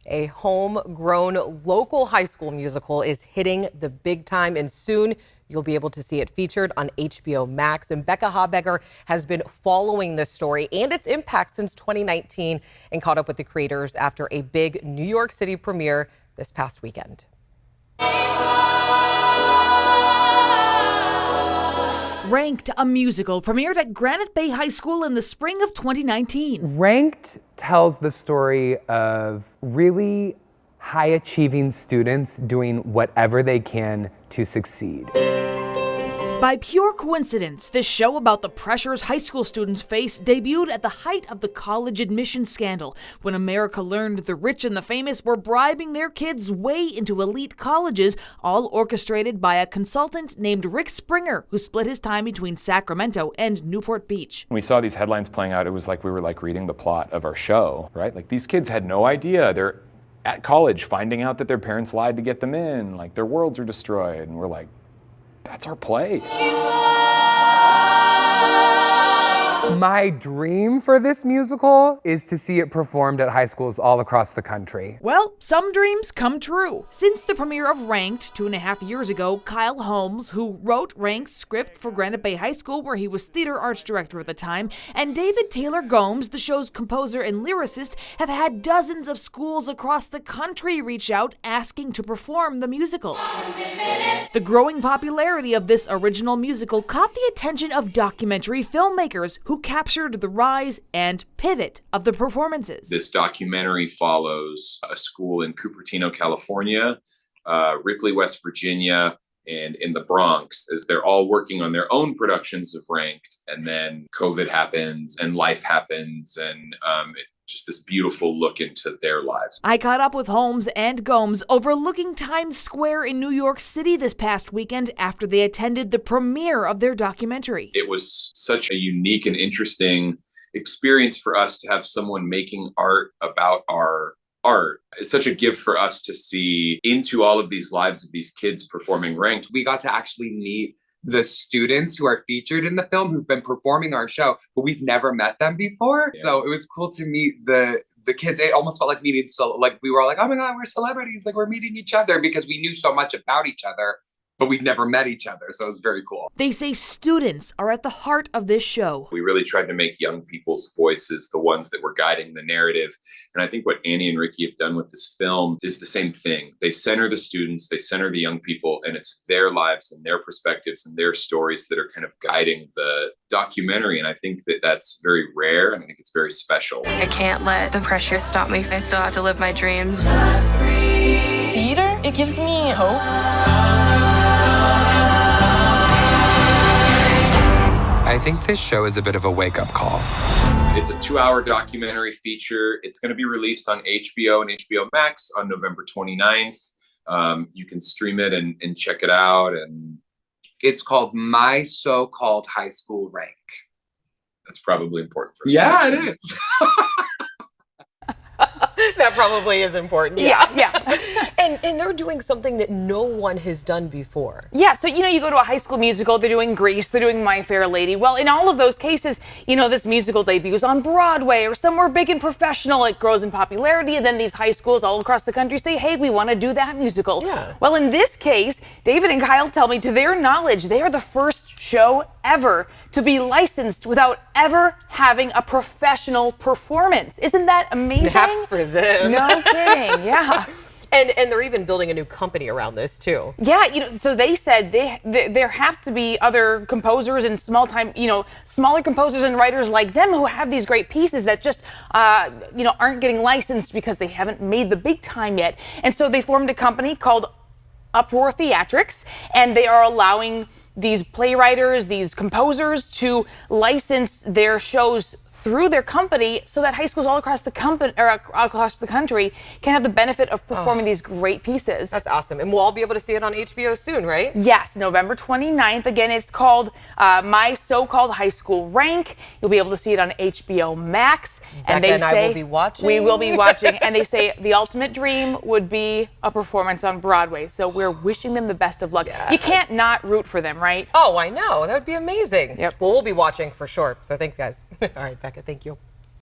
A homegrown local high school musical is hitting the big time, and soon you'll be able to see it featured on HBO Max. And Becca Habegger has been following this story and its impact since 2019 and caught up with the creators after a big New York City premiere this past weekend. Ranked, a musical, premiered at Granite Bay High School in the spring of 2019. Ranked tells the story of really high-achieving students doing whatever they can to succeed. By pure coincidence, this show about the pressures high school students face debuted at the height of the college admission scandal, when America learned the rich and the famous were bribing their kids' way into elite colleges, all orchestrated by a consultant named Rick Springer, who split his time between Sacramento and Newport Beach. When we saw these headlines playing out, it was like we were reading the plot of our show, right? Like, these kids had no idea. They're at college finding out that their parents lied to get them in, like their worlds are destroyed, and we're like, that's our play. My dream for this musical is to see it performed at high schools all across the country. Well, some dreams come true. Since the premiere of Ranked 2.5 years ago, Kyle Holmes, who wrote Ranked's script for Granite Bay High School, where he was theater arts director at the time, and David Taylor Gomes, the show's composer and lyricist, have had dozens of schools across the country reach out asking to perform the musical. The growing popularity of this original musical caught the attention of documentary filmmakers who captured the rise and pivot of the performances. This documentary follows a school in Cupertino, California, Ripley, West Virginia, and in the Bronx, as they're all working on their own productions of Ranked. And then COVID happens and life happens, and just this beautiful look into their lives. I caught up with Holmes and Gomes overlooking Times Square in New York City this past weekend after they attended the premiere of their documentary. It was such a unique and interesting experience for us to have someone making art about our art. It's such a gift for us to see into all of these lives of these kids performing Ranked. We got to actually meet the students who are featured in the film who've been performing our show, but we've never met them before. Yeah. So it was cool to meet the kids. It almost felt like meeting, so like we were all like, oh my God, we're celebrities. Like, we're meeting each other, because we knew so much about each other, but we'd never met each other. So it was very cool. They say students are at the heart of this show. We really tried to make young people's voices the ones that were guiding the narrative. And I think what Annie and Ricky have done with this film is the same thing. They center the students, they center the young people, and it's their lives and their perspectives and their stories that are kind of guiding the documentary. And I think that that's very rare, and I think it's very special. I can't let the pressure stop me. I still have to live my dreams. Theater, it gives me hope. I think this show is a bit of a wake-up call. It's a 2-hour documentary feature. It's going to be released on HBO and HBO Max on November 29th. You can stream it and check it out. And it's called My So-Called High School Rank. That's probably important for us. Yeah, it is. That probably is important. Yeah. And they're doing something that no one has done before. Yeah, so, you go to a high school musical, they're doing Grease, they're doing My Fair Lady. Well, in all of those cases, this musical debuts on Broadway or somewhere big and professional. It grows in popularity, and then these high schools all across the country say, hey, we want to do that musical. Yeah. Well, in this case, David and Kyle tell me, to their knowledge, they are the first show ever to be licensed without ever having a professional performance. Isn't that amazing? Snaps for them. No kidding, yeah. And they're even building a new company around this too. Yeah, so they said there have to be other composers and smaller composers and writers like them who have these great pieces that just, aren't getting licensed because they haven't made the big time yet. And so they formed a company called Uproar Theatrics, and they are allowing these playwriters, these composers to license their shows through their company so that high schools all across the country can have the benefit of performing these great pieces. That's awesome. And we'll all be able to see it on HBO soon, right? Yes, November 29th. Again, it's called My So-Called High School Rank. You'll be able to see it on HBO Max. And Becca and I will be watching. We will be watching. And they say the ultimate dream would be a performance on Broadway. So we're wishing them the best of luck. Yes. You can't not root for them, right? Oh, I know. That would be amazing. Yep. Well, we'll be watching for sure. So thanks, guys. All right, Becca, thank you.